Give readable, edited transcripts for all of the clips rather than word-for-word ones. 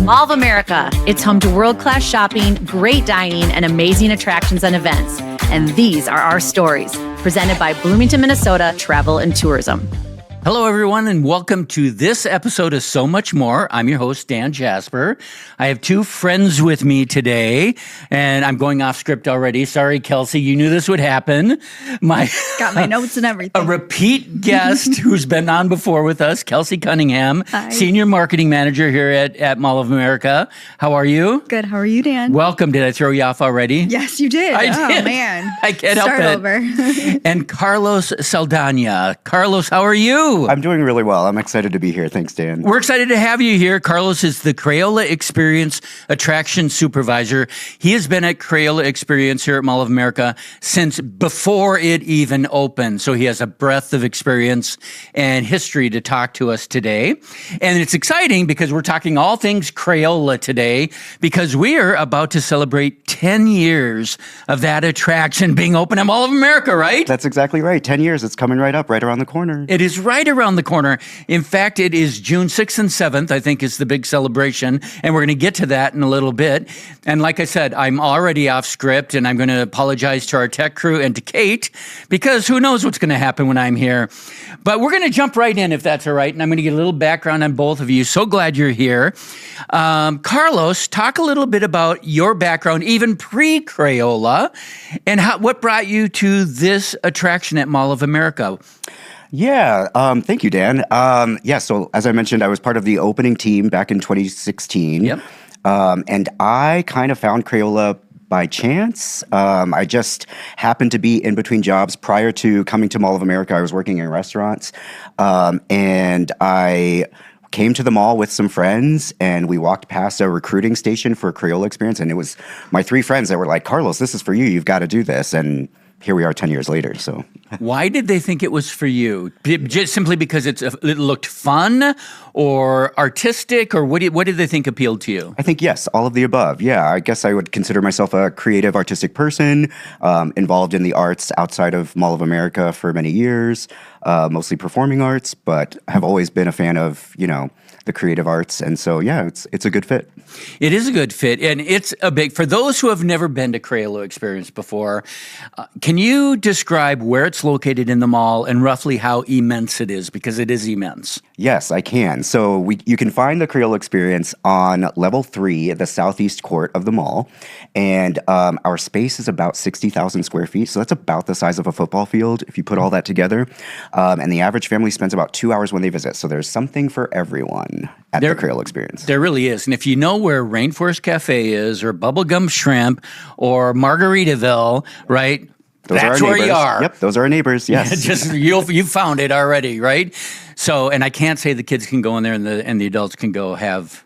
Mall of America. It's home to world-class shopping, great dining, and amazing attractions and events. And these are our stories, presented by Bloomington, Minnesota Travel and Tourism. Hello, everyone, and welcome to this episode of So Much More. I'm your host, Dan Jasper. I have two friends with me today, and I'm going off script already. Sorry, Kelsey, you knew this would happen. Got my notes and everything. A repeat guest who's been on before with us, Kelsey Cunningham, Hi. Senior Marketing Manager here at Mall of America. How are you? Good. How are you, Dan? Welcome. Did I throw you off already? Yes, you did. I Oh, did. man. I can't help it. Start over. And Carlos Saldana. Carlos, how are you? I'm doing really well. I'm excited to be here. Thanks, Dan. We're excited to have you here. Carlos is the Crayola Experience Attraction Supervisor. He has been at Crayola Experience here at Mall of America since before it even opened. So he has a breadth of experience and history to talk to us today. And it's exciting because we're talking all things Crayola today because we are about to celebrate 10 years of that attraction being open at Mall of America, right? That's exactly right. 10 years. It's coming right up, right around the corner. It is right around the corner. In fact, it is June 6th and 7th, I think, is the big celebration. And we're going to get to that in a little bit. And like I said, I'm already off script, and I'm going to apologize to our tech crew and to Kate, because who knows what's going to happen when I'm here. But we're going to jump right in, if that's all right. And I'm going to get a little background on both of you. So glad you're here. Carlos, talk a little bit about your background, even pre-Crayola, and what brought you to this attraction at Mall of America. Yeah. Thank you, Dan. So as I mentioned, I was part of the opening team back in 2016. Yep. And I kind of found Crayola by chance. I just happened to be in between jobs. Prior to coming to Mall of America, I was working in restaurants. And I came to the mall with some friends, and we walked past a recruiting station for Crayola Experience. And it was my three friends that were like, Carlos, this is for you. You've got to do this. And here we are 10 years later. So why did they think it was for you? Just simply because it looked fun or artistic, or what did they think appealed to you? I think, yes, all of the above. Yeah, I guess I would consider myself a creative, artistic person, involved in the arts outside of Mall of America for many years, mostly performing arts, but have always been a fan of, the creative arts. And so, yeah, it's a good fit. It is a good fit, and it's a big, for those who have never been to Crayola Experience before, can you describe where it's located in the mall and roughly how immense it is? Because it is immense. Yes, I can. So you can find the Crayola Experience on level 3 at the southeast court of the mall. And our space is about 60,000 square feet. So that's about the size of a football field if you put all that together. And the average family spends about 2 hours when they visit. So there's something for everyone at the Crayola Experience. There really is. And if you know where Rainforest Cafe is, or Bubblegum Shrimp, or Margaritaville, right? That's where you are. Yep, those are our neighbors, yes. Just you found it already, right? So, and I can't say the kids can go in there and the adults can go have...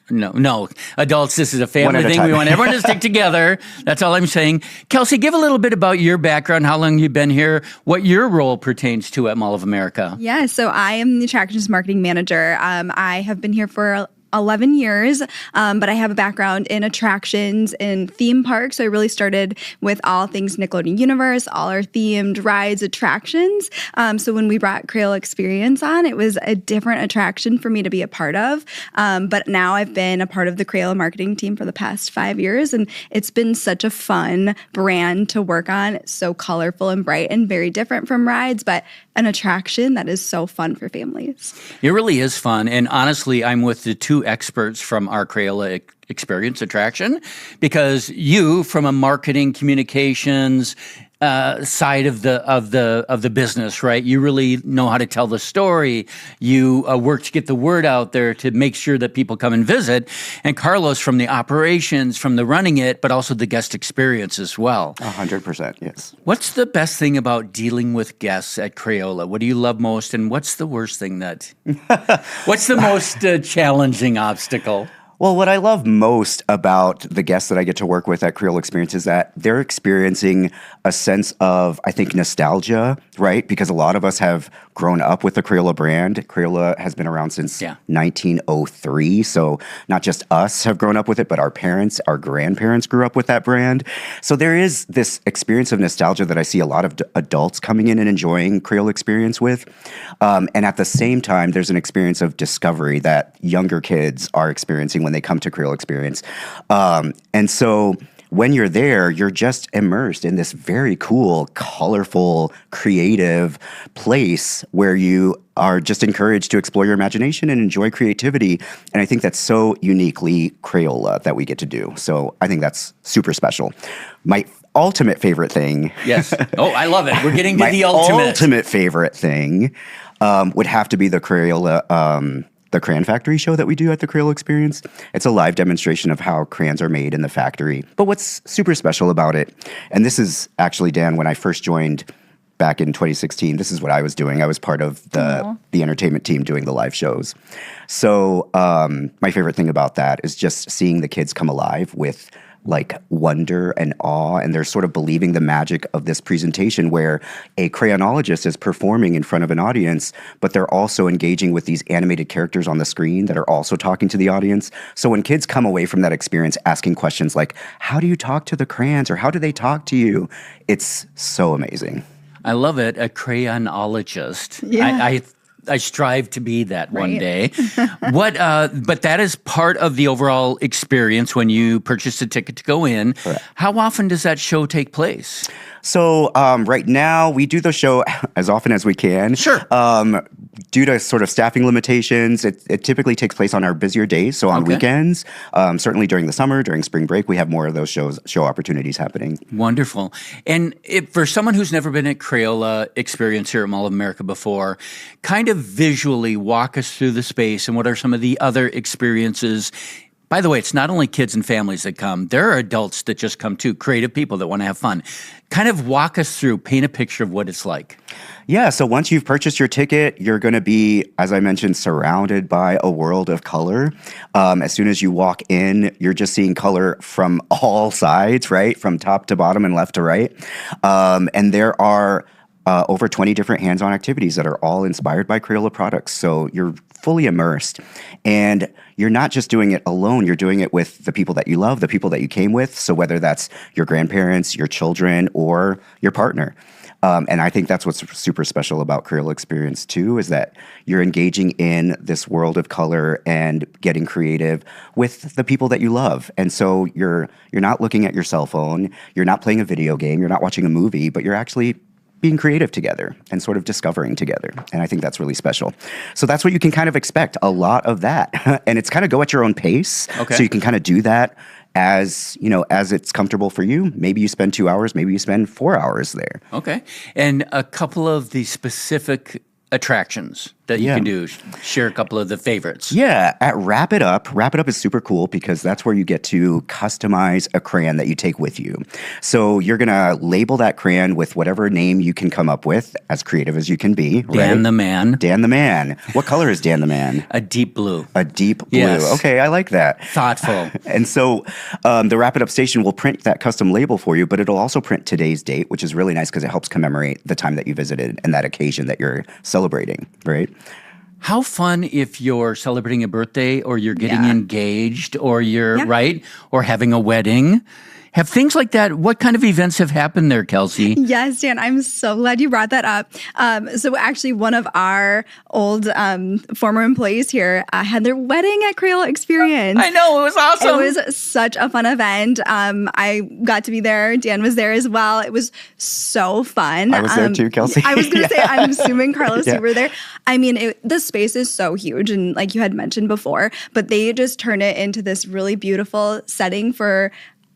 No. Adults, this is a family thing. We want everyone to stick together. That's all I'm saying. Kelsey, give a little bit about your background, how long you've been here, what your role pertains to at Mall of America. Yeah, so I am the Attractions Marketing Manager. I have been here for 11 years, but I have a background in attractions and theme parks. So I really started with all things Nickelodeon Universe, all our themed rides, attractions. So when we brought Crayola Experience on, it was a different attraction for me to be a part of. But now I've been a part of the Crayola marketing team for the past 5 years, and it's been such a fun brand to work on. It's so colorful and bright and very different from rides, but an attraction that is so fun for families. It really is fun. And honestly, I'm with the two experts from our Crayola Experience attraction, because you, from a marketing communications side of the business, right? You really know how to tell the story. You work to get the word out there to make sure that people come and visit. And Carlos, from the operations, from the running it, but also the guest experience as well. 100%, yes. What's the best thing about dealing with guests at Crayola? What do you love most, and what's the worst thing what's the most challenging obstacle? Well, what I love most about the guests that I get to work with at Crayola Experience is that they're experiencing a sense of, I think, nostalgia, right? Because a lot of us have grown up with the Crayola brand. Crayola has been around since 1903. So not just us have grown up with it, but our parents, our grandparents grew up with that brand. So there is this experience of nostalgia that I see a lot of adults coming in and enjoying Crayola Experience with. And at the same time, there's an experience of discovery that younger kids are experiencing when they come to Crayola Experience. And so when you're there, you're just immersed in this very cool, colorful, creative place where you are just encouraged to explore your imagination and enjoy creativity. And I think that's so uniquely Crayola that we get to do. So I think that's super special. My ultimate favorite thing. Yes. Oh, I love it. We're getting to my the ultimate. ultimate favorite thing would have to be the Crayola the Crayon Factory show that we do at the Crayola Experience. It's a live demonstration of how crayons are made in the factory. But what's super special about it, and this is actually, Dan, when I first joined back in 2016, this is what I was doing. I was part of the entertainment team doing the live shows. So my favorite thing about that is just seeing the kids come alive with like wonder and awe, and they're sort of believing the magic of this presentation where a crayonologist is performing in front of an audience, but they're also engaging with these animated characters on the screen that are also talking to the audience. So when kids come away from that experience asking questions like, how do you talk to the crayons, or how do they talk to you? It's so amazing. I love it. A crayonologist. Yeah. I strive to be that one Right. day. But that is part of the overall experience when you purchase a ticket to go in. Correct. How often does that show take place? So right now we do the show as often as we can. Sure. Due to sort of staffing limitations, it typically takes place on our busier days. So on weekends, certainly during the summer, during spring break, we have more of those show opportunities happening. Wonderful. And for someone who's never been at Crayola Experience here at Mall of America before, kind of visually walk us through the space and what are some of the other experiences. By the way, it's not only kids and families that come. There are adults that just come too, creative people that want to have fun. Kind of walk us through, paint a picture of what it's like. Yeah, so once you've purchased your ticket, you're going to be, as I mentioned, surrounded by a world of color. As soon as you walk in, you're just seeing color from all sides, right? From top to bottom and left to right. And there are over 20 different hands-on activities that are all inspired by Crayola products. So you're fully immersed. And you're not just doing it alone, you're doing it with the people that you love, the people that you came with. So whether that's your grandparents, your children, or your partner. And I think that's what's super special about Crayola Experience too, is that you're engaging in this world of color and getting creative with the people that you love. And so you're not looking at your cell phone, you're not playing a video game, you're not watching a movie, but you're actually being creative together and sort of discovering together. And I think that's really special. So that's what you can kind of expect, a lot of that. And it's kind of go at your own pace. Okay. So you can kind of do that as it's comfortable for you. Maybe you spend 2 hours, maybe you spend 4 hours there. Okay. And a couple of the specific attractions that you can do. Share a couple of the favorites. Yeah, at Wrap It Up is super cool because that's where you get to customize a crayon that you take with you. So you're going to label that crayon with whatever name you can come up with, as creative as you can be. Dan the Man. Dan the Man. What color is Dan the Man? A deep blue. A deep blue. Yes. Okay, I like that. Thoughtful. And so the Wrap It Up station will print that custom label for you, but it'll also print today's date, which is really nice because it helps commemorate the time that you visited and that occasion that you're celebrating, right? How fun if you're celebrating a birthday or you're getting engaged or you're, right, or having a wedding. Have things like that, what kind of events have happened there, Kelsey? Yes, Dan, I'm so glad you brought that up. So actually one of our old former employees here had their wedding at Crayola Experience. I know, it was awesome. It was such a fun event. I got to be there. Dan was there as well. It was so fun. I was there too, Kelsey. I was going to say, I'm assuming, Carlos, Yeah. you were there. I mean, the space is so huge, and like you had mentioned before, but they just turned it into this really beautiful setting for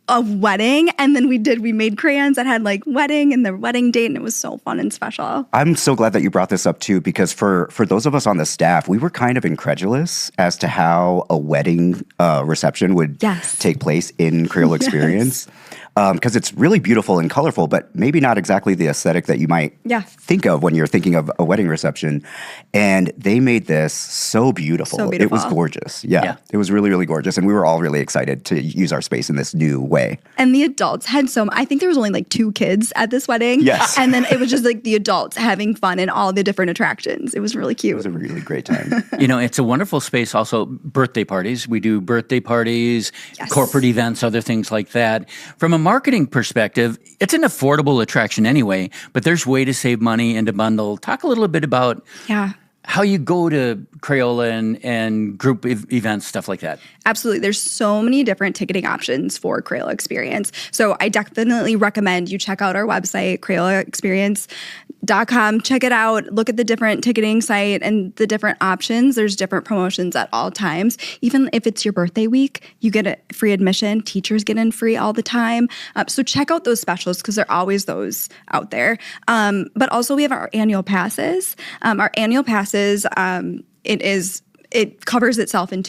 a wedding. And then we made crayons that had like wedding and the wedding date, and it was so fun and special. I'm so glad that you brought this up too, because for those of us on the staff, we were kind of incredulous as to how a wedding reception would take place in Crayola Experience. Because it's really beautiful and colorful, but maybe not exactly the aesthetic that you might think of when you're thinking of a wedding reception. And they made this so beautiful. So beautiful. It was gorgeous. Yeah, it was really, really gorgeous. And we were all really excited to use our space in this new way. And the adults had I think there was only like 2 kids at this wedding. Yes. And then it was just like the adults having fun in all the different attractions. It was really cute. It was a really great time. It's a wonderful space. Also, birthday parties. We do birthday parties, corporate events, other things like that. From a marketing perspective, it's an affordable attraction anyway, but there's way to save money and to bundle. Talk a little bit about how you go to Crayola and group events, stuff like that. Absolutely. There's so many different ticketing options for Crayola Experience. So I definitely recommend you check out our website, crayola-experience.com. Check it out. Look at the different ticketing site and the different options. There's different promotions at all times. Even if it's your birthday week, you get a free admission. Teachers get in free all the time. So check out those specials because there are always those out there. But also we have our annual passes. Our annual passes, it covers itself in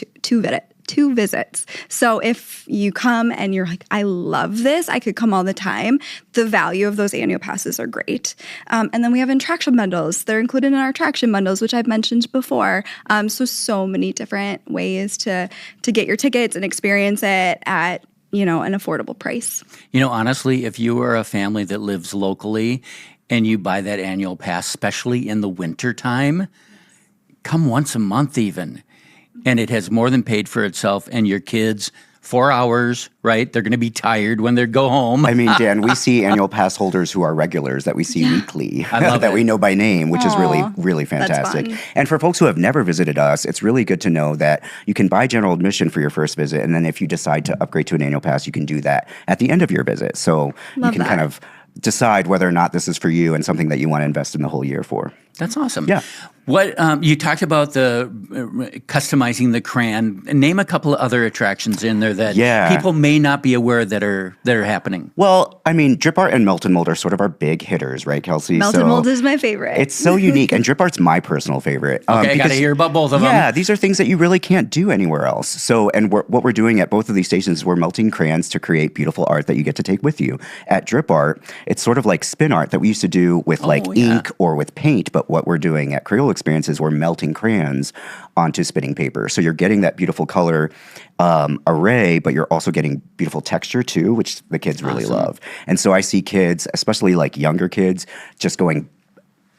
two visits. So if you come and you're like, I love this, I could come all the time, the value of those annual passes are great. And then we have attraction bundles. They're included in our attraction bundles, which I've mentioned before. So many different ways to get your tickets and experience it at an affordable price. Honestly, if you are a family that lives locally and you buy that annual pass, especially in the winter time, come once a month even. And it has more than paid for itself. And your kids, 4 hours, right? They're going to be tired when they go home. I mean, Dan, we see annual pass holders who are regulars that we see weekly, I love that it. we know by name, which is really, really fantastic. Fun. And for folks who have never visited us, it's really good to know that you can buy general admission for your first visit. And then if you decide to upgrade to an annual pass, you can do that at the end of your visit. So you can kind of decide whether or not this is for you and something that you want to invest in the whole year for. That's awesome. Yeah. What you talked about the customizing the crayon. Name a couple of other attractions in there that people may not be aware that are happening. Well, I mean, drip art and melt and mold are sort of our big hitters, right, Kelsey? Melt and mold is my favorite. It's so unique, and drip art's my personal favorite. Okay, I got to hear about both of them. Yeah, these are things that you really can't do anywhere else. So, and what we're doing at both of these stations is we're melting crayons to create beautiful art that you get to take with you. At drip art, it's sort of like spin art that we used to do with ink or with paint, but what we're doing at Crayola Experience is we're melting crayons onto spinning paper. So you're getting that beautiful color array, but you're also getting beautiful texture too, which the kids really love. And so I see kids, especially like younger kids, just going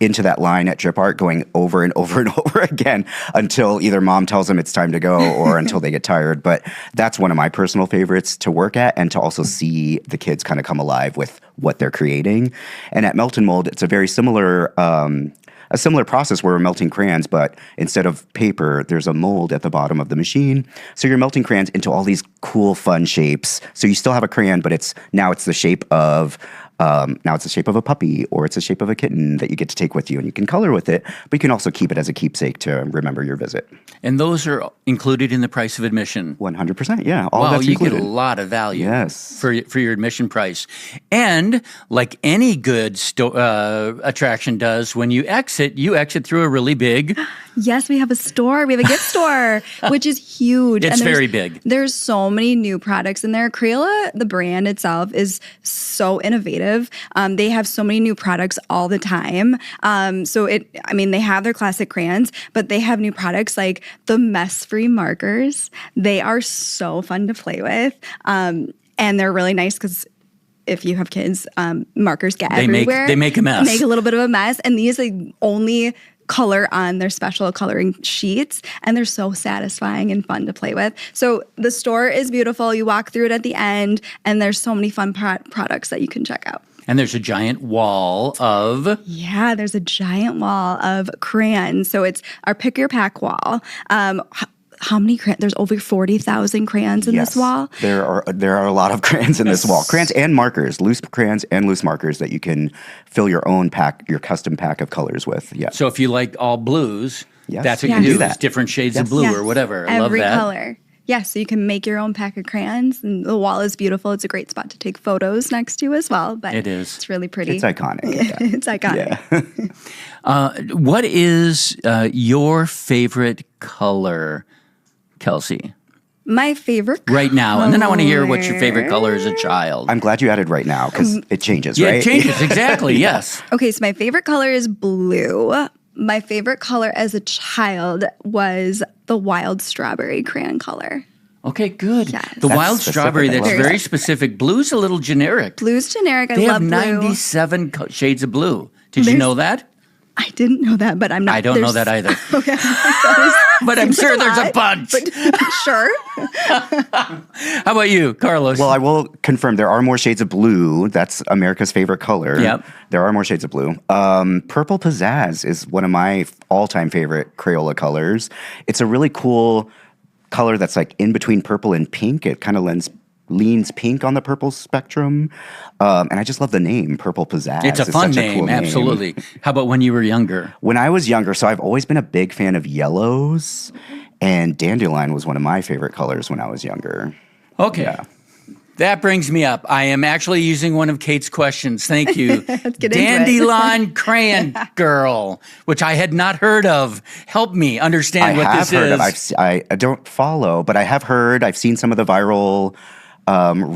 into that line at drip art, going over and over and over again until either mom tells them it's time to go or until they get tired. But that's one of my personal favorites to work at, and to also see the kids kind of come alive with what they're creating. And at Melt and Mold, it's a very similar process where we're melting crayons, but instead of paper, there's a mold at the bottom of the machine. So you're melting crayons into all these cool, fun shapes. So you still have a crayon, but it's the shape of a puppy, or it's the shape of a kitten that you get to take with you, and you can color with it, but you can also keep it as a keepsake to remember your visit. And those are included in the price of admission. 100%, yeah. All wow, that's you included. get a lot of value Yes. for your admission price. And like any good attraction does, when you exit through a really big... Yes, we have a store. We have a gift store, which is huge. It's very big. There's so many new products in there. Crayola, the brand itself, is so innovative. They have so many new products all the time. They have their classic crayons, but they have new products like the mess-free markers. They are so fun to play with. And they're really nice because if you have kids, markers get everywhere. They make a mess. Make a little bit of a mess. And these only color on their special coloring sheets, and they're so satisfying and fun to play with. So the store is beautiful. You walk through it at the end, and there's so many fun products that you can check out. And there's a giant wall of... Yeah, there's a giant wall of crayons. So it's our pick your pack wall. How many crayons? There's over 40,000 crayons in this wall. There are a lot of crayons in this wall. Crayons and markers, loose crayons and loose markers that you can fill your own pack, your custom pack of colors with. Yeah. So if you like all blues, that's what you do. That. Different shades of blue or whatever. I love that. Every color. Yeah, so you can make your own pack of crayons, and the wall is beautiful. It's a great spot to take photos next to as well. But it is. It's really pretty. It's iconic. It's iconic. Yeah. What is your favorite color, Kelsey? My favorite color. Right now. And then I want to hear what's your favorite color as a child. I'm glad you added right now, because it changes, yeah, right? it changes. Exactly. Yes. Okay, so my favorite color is blue. My favorite color as a child was the wild strawberry crayon color. Okay, good. Yes. The That's wild specific. strawberry, I that's love very that. specific. Blue's a little generic. Blue's generic. I They love have blue. 97 shades of blue. Did you know that? I didn't know that, but I'm not. I don't know that either. Okay. But I'm sure there's a bunch. Sure. How about you, Carlos? Well, I will confirm there are more shades of blue. That's America's favorite color. Yep. There are more shades of blue. Purple Pizzazz is one of my all-time favorite Crayola colors. It's a really cool color that's like in between purple and pink. It kind of leans pink on the purple spectrum. And I just love the name, Purple Pizzazz. it's a fun such name, cool absolutely. How about when you were younger? When I was younger, so I've always been a big fan of yellows, and dandelion was one of my favorite colors when I was younger. Okay. Yeah. That brings me up. I am actually using one of Kate's questions. Thank you. Let's get into it. Dandelion Crayon Girl, which I had not heard of. Help me understand what this is. I don't follow, but I have heard. I've seen some of the viral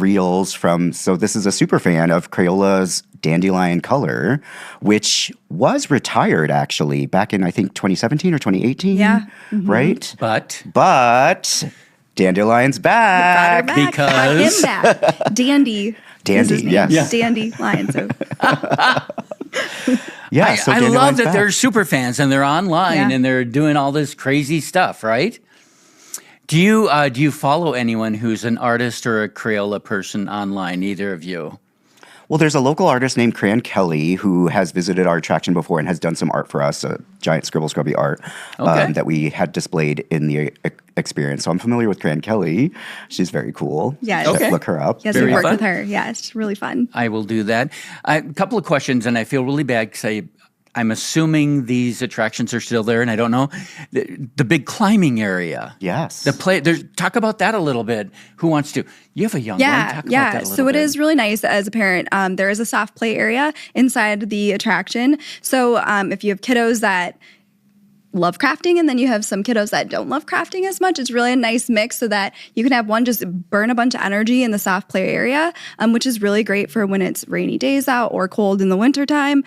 reels from. So this is a super fan of Crayola's Dandelion color, which was retired actually back in I think 2017 or 2018. Yeah. Right. But Dandelion's back. Brought her back. Brought him back. Dandy. is his name. Yes. Yeah. Dandelion. So Yeah. I love that back. they're super fans and they're online Yeah. and they're doing all this crazy stuff, right? Do you follow anyone who's an artist or a Crayola person online? Either of you? Well, there's a local artist named Crayon Kelly who has visited our attraction before and has done some art for us, a giant scribble scrubby art Okay. that we had displayed in the experience. So I'm familiar with Crayon Kelly. She's very cool. Yes. So Okay. Look her up. yes, Very we worked fun. with her. Yeah, it's really fun. I will do that. A couple of questions, and I feel really bad because I'm assuming these attractions are still there, and I don't know. The big climbing area. Yes. Talk about that a little bit. Who wants to? You have a young one. Talk about that a little So it bit. is really nice as a parent. There is a soft play area inside the attraction. So if you have kiddos that love crafting and then you have some kiddos that don't love crafting as much, it's really a nice mix so that you can have one just burn a bunch of energy in the soft play area, which is really great for when it's rainy days out or cold in the wintertime.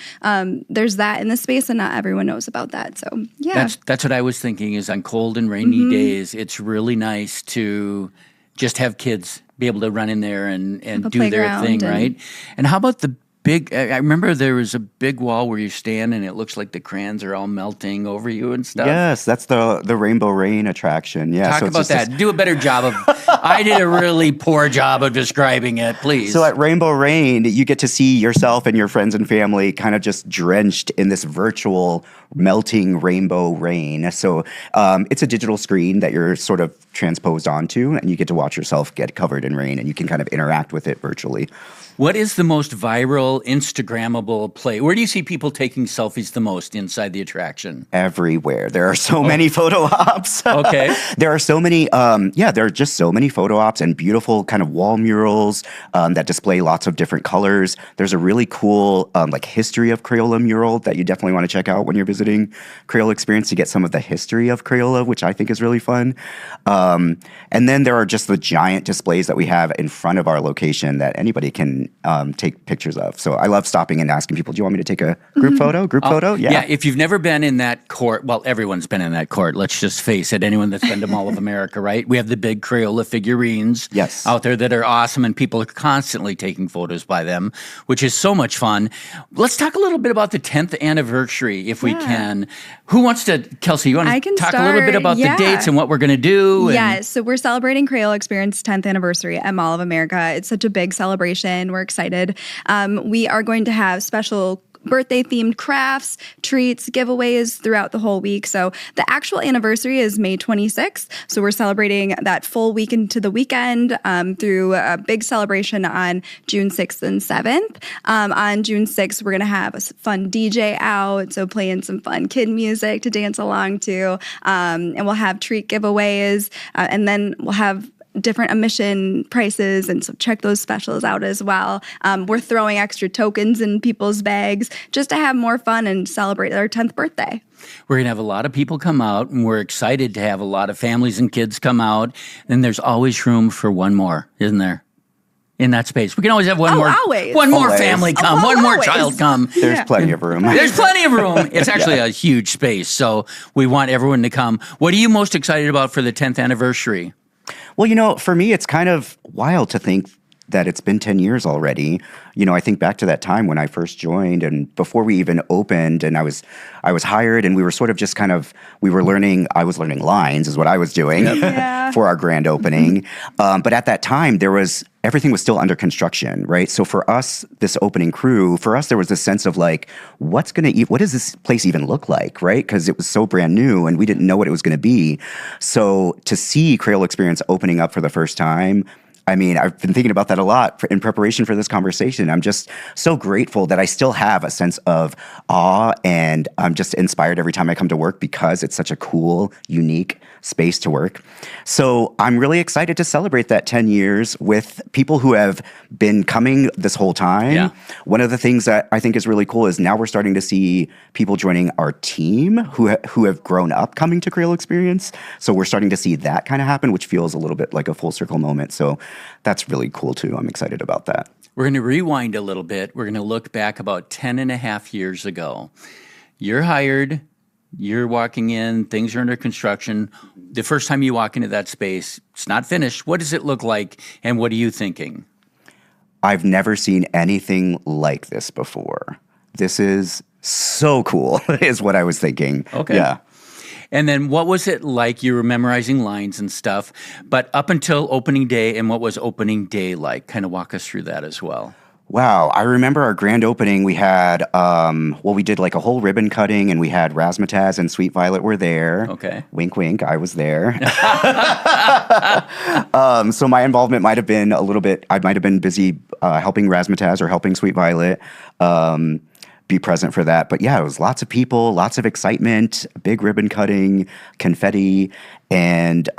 There's that in the space and not everyone knows about that. So yeah. That's what I was thinking is on cold and rainy days, it's really nice to just have kids be able to run in there and a do their playground thing, and- right? And how about the big, I remember there was a big wall where you stand and it looks like the crayons are all melting over you and stuff. Yes, that's the Rainbow Rain attraction. Yeah. Talk so it's about just that. Do a better job of, I did a really poor job of describing it, please. So at Rainbow Rain, you get to see yourself and your friends and family kind of just drenched in this virtual melting rainbow rain. So it's a digital screen that you're sort of transposed onto, and you get to watch yourself get covered in rain, and you can kind of interact with it virtually. What is the most viral, Instagrammable play? Where do you see people taking selfies the most inside the attraction? Everywhere. There are so many photo ops. Okay. There are so many, there are just so many photo ops and beautiful kind of wall murals that display lots of different colors. There's a really cool like history of Crayola mural that you definitely want to check out when you're visiting Crayola Experience to get some of the history of Crayola, which I think is really fun. And then there are just the giant displays that we have in front of our location that anybody can take pictures of. So I love stopping and asking people, do you want me to take a group photo? Yeah, if you've never been in that court, well, everyone's been in that court. Let's just face it. Anyone that's been to Mall of America, right? We have the big Crayola figurines Yes. out there that are awesome, and people are constantly taking photos by them, which is so much fun. Let's talk a little bit about the 10th anniversary, if we can. Who wants to, Kelsey, you want I to can talk a little bit start, about yeah. the dates and what we're going to do? and- Yes, so we're celebrating Crayola Experience 10th anniversary at Mall of America. It's such a big celebration. We're excited. We are going to have special birthday-themed crafts, treats, giveaways throughout the whole week. So the actual anniversary is May 26th. So we're celebrating that full week into the weekend through a big celebration on June 6th and 7th. On June 6th, we're going to have a fun DJ out, so playing some fun kid music to dance along to. And we'll have treat giveaways, and then we'll have different admission prices, and so check those specials out as well. We're throwing extra tokens in people's bags just to have more fun and celebrate their 10th birthday. We're going to have a lot of people come out, and we're excited to have a lot of families and kids come out. And there's always room for one more, isn't there? In that space. We can always have one more always. one more Always. family come, Oh, one more always. child come. There's plenty of room. There's plenty of room. It's actually a huge space, so we want everyone to come. What are you most excited about for the 10th anniversary? Well, for me, it's kind of wild to think that it's been 10 years already. You know, I think back to that time when I first joined and before we even opened, and I was hired, and we were sort of just kind of, I was learning lines is what I was doing for our grand opening. But at that time, everything was still under construction, right? So for us, this opening crew, there was this sense of like, what does this place even look like, right? Because it was so brand new and we didn't know what it was going to be. So to see Crayola Experience opening up for the first time, I mean, I've been thinking about that a lot in preparation for this conversation. I'm just so grateful that I still have a sense of awe, and I'm just inspired every time I come to work because it's such a cool, unique space to work. So I'm really excited to celebrate that 10 years with people who have been coming this whole time. Yeah. One of the things that I think is really cool is now we're starting to see people joining our team who have grown up coming to Crayola Experience. So we're starting to see that kind of happen, which feels a little bit like a full circle moment. So that's really cool too. I'm excited about that. We're going to rewind a little bit. We're going to look back about 10 and a half years ago. You're hired. You're walking in. Things are under construction. The first time you walk into that space, it's not finished. What does it look like, and what are you thinking? I've never seen anything like this before. This is so cool, is what I was thinking. Okay. Yeah. And then what was it like? You were memorizing lines and stuff, but up until opening day, and what was opening day like? Kind of walk us through that as well. Wow. I remember our grand opening, we had, we did like a whole ribbon cutting, and we had Razzmatazz and Sweet Violet were there. Okay. Wink, wink. I was there. So my involvement might have been I might have been busy helping Razzmatazz or helping Sweet Violet. Be present for that. But yeah, it was lots of people, lots of excitement, big ribbon cutting, confetti, and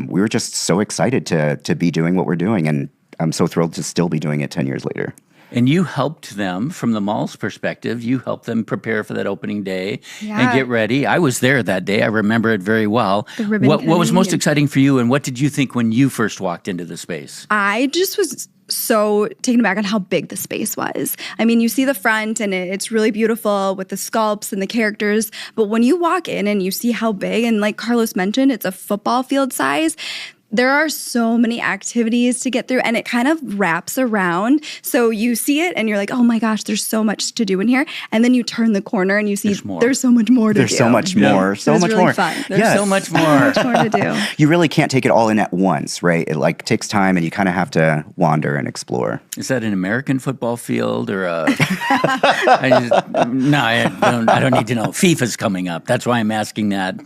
we were just so excited to be doing what we're doing, and I'm so thrilled to still be doing it 10 years later. And you helped them from the mall's perspective. You helped them prepare for that opening day and get ready. I was there that day. I remember it very well. What was most exciting for you, and what did you think when you first walked into the space? I just was so taken aback on how big the space was. I mean, you see the front and it's really beautiful with the sculpts and the characters, but when you walk in and you see how big, and like Carlos mentioned, it's a football field size, there are so many activities to get through, and it kind of wraps around. So you see it and you're like, oh my gosh, there's so much to do in here. And then you turn the corner and you see there's so much more to do. There's so much more. So much really more. Fun. There's so much more. So much more to do. You really can't take it all in at once, right? It like takes time, and you kind of have to wander and explore. Is that an American football field or a... I don't need to know. FIFA's coming up. That's why I'm asking that.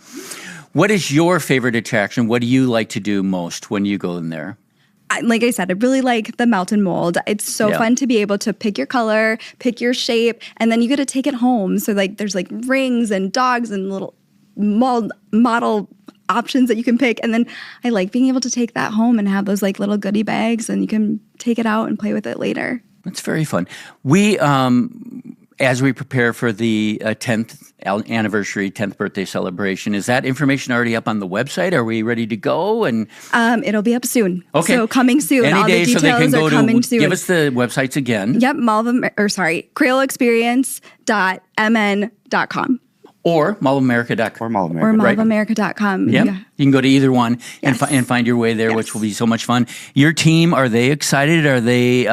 What is your favorite attraction? What do you like to do most when you go in there? Like I said, I really like the melt and mold. It's so fun to be able to pick your color, pick your shape, and then you get to take it home. So like there's like rings and dogs and little model options that you can pick. And then I like being able to take that home and have those like little goodie bags, and you can take it out and play with it later. That's very fun. We, as we prepare for the 10th anniversary, 10th birthday celebration, is that information already up on the website? Are we ready to go? And it'll be up soon. Okay. So coming soon. Any All day, the details are coming soon. Give us the websites again. Yep, crayola-experience.mn.com. Or mallamerica.com. Or mallamerica.com. Yep. Yeah. You can go to either one and find your way there, which will be so much fun. Your team, are they excited? Are they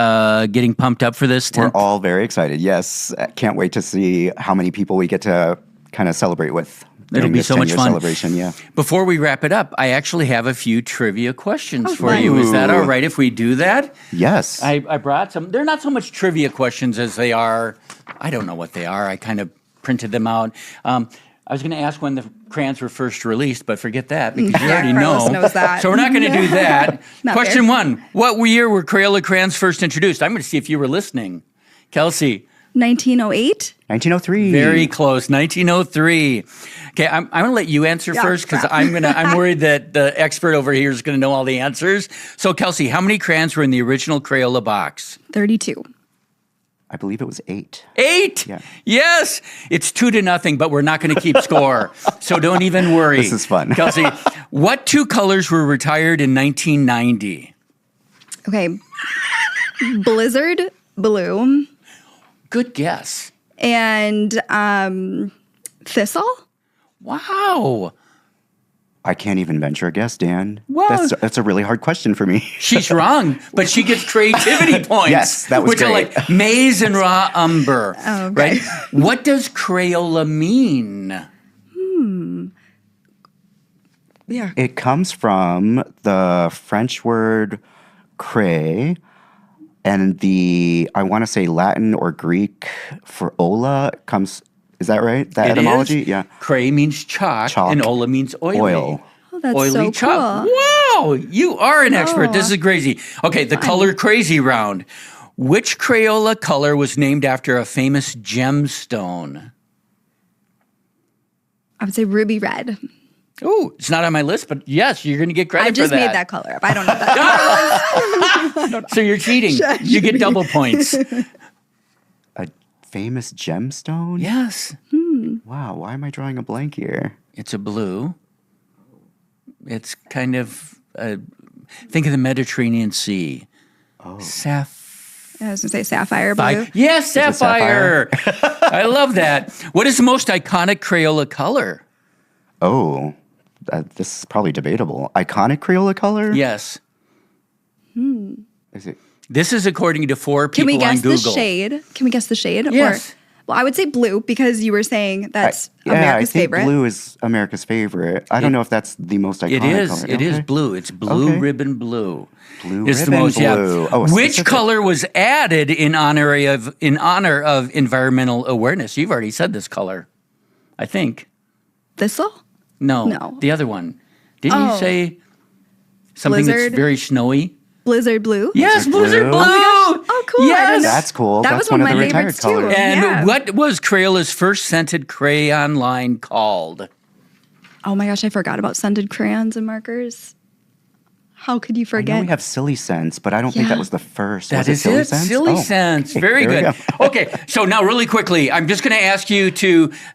getting pumped up for this? We're all very excited, yes. Can't wait to see how many people we get to kind of celebrate with. It'll be so much fun. Celebration, yeah. Before we wrap it up, I actually have a few trivia questions for you. Is that all right if we do that? Yes. I brought some. They're not so much trivia questions as they are, I don't know what they are. I kind of printed them out. I was going to ask when the crayons were first released, but forget that because you already know. Knows that. So we're not going to do that. Question fair. 1. What year were Crayola crayons first introduced? I'm going to see if you were listening. Kelsey. 1908? 1903. Very close. 1903. Okay, I'm going to let you answer first because I'm worried that the expert over here is going to know all the answers. So Kelsey, how many crayons were in the original Crayola box? 32. I believe it was 8. 8? Yeah. Yes. It's 2-0, but we're not going to keep score. So don't even worry. This is fun. Kelsey, what 2 colors were retired in 1990? Okay. Blizzard blue. Good guess. And thistle. Wow. I can't even venture a guess, Dan. Well- That's a really hard question for me. She's wrong, but she gets creativity points. Yes, that was which great. are like maize and raw umber. Oh, okay. Right? What does Crayola mean? Yeah. It comes from the French word cray and I want to say Latin or Greek for ola comes, is that right? That It etymology? is. Yeah. Cray means chalk, Chalk. and ola means oily. Oil. Oh, that's Oily so chalk. cool. Wow, you are an expert. Oh. This is crazy. Okay, the color crazy round. Which Crayola color was named after a famous gemstone? I would say ruby red. Oh, it's not on my list, but yes, you're going to get credit I just for that. made that color up. I don't know that. So you're cheating. You get double points. A famous gemstone? Yes. Wow, why am I drawing a blank here? It's a blue. It's kind of, think of the Mediterranean Sea. Oh. I was going to say sapphire blue. Yes, it sapphire. I love that. What is the most iconic Crayola color? Oh, this is probably debatable. Iconic Crayola color? Yes. Is it? This is according to 4 Can people we on guess Google. the shade? Can we guess the shade? Yes. Well, I would say blue because you were saying that's I America's think favorite. blue is America's favorite. I don't know if that's the most iconic It is. color. It is Okay. blue. It's blue Okay. ribbon blue. Blue It's ribbon the most, blue. Yeah. Oh, Which specific. color was added in honor of environmental awareness? You've already said this color, I think. Thistle? No, No. the other one. Didn't you Oh. say something that's Blizzard? very snowy? Blizzard blue? Yes, Blizzard Blizzard blue. Blue. Oh, cool. I Yes. didn't know. That's cool. That That's was one of the my retired favorites, colors. too. And Yeah. what was Crayola's first scented crayon line called? Oh my gosh, I forgot about scented crayons and markers. How could you I know forget? we have Silly Sense, but I don't think Yeah. that was the first. That was is Silly it. Sense? Silly Oh, Sense. okay, Very there we good. go. Okay, so now really quickly, I'm just going to ask you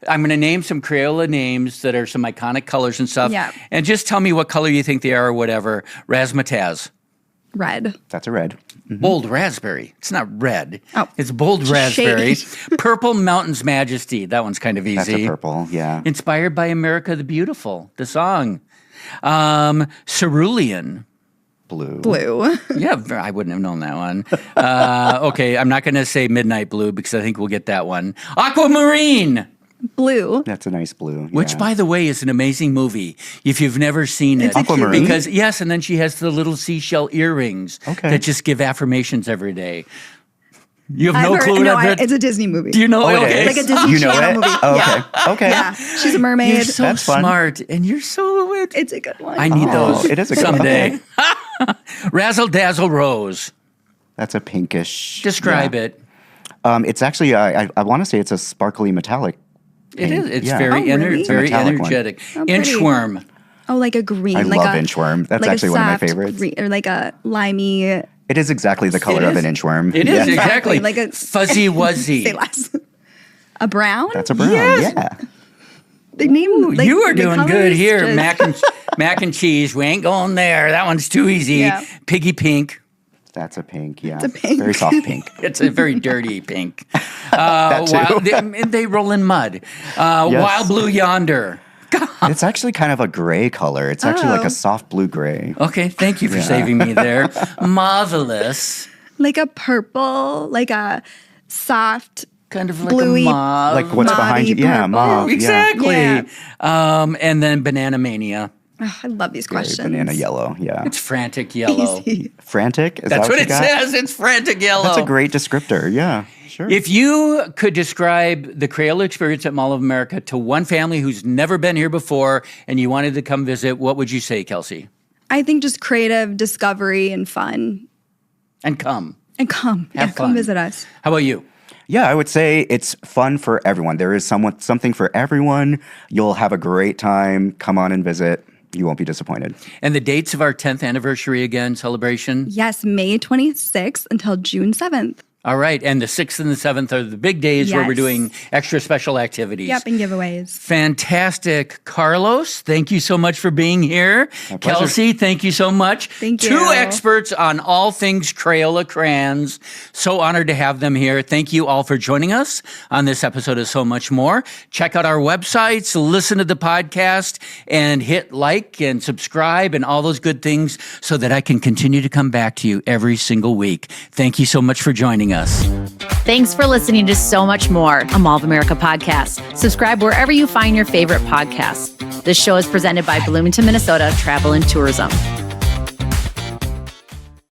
I'm going to name some Crayola names that are some iconic colors and stuff. Yeah. And just tell me what color you think they are or whatever. Razzmatazz. Red. That's a red. Bold raspberry. It's not red. Oh. It's bold It's a raspberry. shade. Purple Mountain's Majesty. That one's kind of easy. That's a purple. Yeah. Inspired by America the Beautiful, the song. Cerulean. Blue. Blue. Yeah, I wouldn't have known that one. Okay, I'm not going to say midnight blue because I think we'll get that one. Aquamarine, Blue. That's a nice blue. which, yeah. by the way, is an amazing movie if you've never seen it. It's a cute Aquamarine? Because, yes, and then she has the little seashell earrings Okay. that just give affirmations every day. You have I've no heard- clue no, what I've it's a Disney movie. Do you know? Oh, it Okay. is? Like a Disney You know Channel it? movie. Oh, Yeah. okay. Okay. Yeah. She's a You're mermaid. so That's fun. smart, and you're so. It's a good one. I need Oh, those it is a good someday. Razzle Dazzle Rose. That's a pinkish. Describe yeah. it. It's actually, I want to say it's a sparkly metallic. It is. pink. It's Yeah. very, Oh, really? It's a very metallic one. energetic. Oh, pretty. Inchworm. Oh, like a green. I like love a, inchworm. That's like actually a one of my soft favorites. Green, or like a limey. It is exactly the color It of is. an inchworm. It is Yeah. exactly Like a- fuzzy wuzzy. Say less. A brown? That's a brown. Yes. Yeah. They name, like, You are the doing good colors here. just- Mac and cheese. We ain't going there. That one's too easy. Yeah. Piggy pink. That's a pink. Yeah. It's a pink. Very soft pink. It's a very dirty pink. That too. They roll in mud. Wild blue yonder. It's actually kind of a gray color. It's actually like Oh. a soft blue gray. Okay, thank you for saving me there. Marvelous. Like a purple, like a soft. Kind of like Bluey. a mauve. Like what's behind you? Mauvey Yeah, purple. mauve. Exactly. Yeah. And then Banana Mania. Oh, I love these Yeah. questions. Banana yellow. Yeah. It's frantic yellow. Easy. Frantic? Is That's that what you it got? says. It's frantic yellow. That's a great descriptor. Yeah. Sure. If you could describe the Crayola experience at Mall of America to one family who's never been here before and you wanted to come visit, what would you say, Kelsey? I think just creative discovery and fun. And come. And come. Have Yeah, come fun. visit us. How about you? Yeah, I would say it's fun for everyone. There is something for everyone. You'll have a great time. Come on and visit. You won't be disappointed. And the dates of our 10th anniversary again celebration? Yes, May 26th until June 7th. All right. And the 6th and the 7th are the big days where we're Yes. doing extra special activities. Yep, and giveaways. Fantastic. Carlos, thank you so much for being here. My pleasure. Kelsey, thank you so much. Thank you. 2 experts on all things Crayola crayons. So honored to have them here. Thank you all for joining us on this episode of So Much More. Check out our websites, listen to the podcast, and hit like and subscribe and all those good things so that I can continue to come back to you every single week. Thank you so much for joining us. Thanks for listening to So Much More, a Mall of America podcast. Subscribe wherever you find your favorite podcasts. This show is presented by Bloomington, Minnesota Travel and Tourism.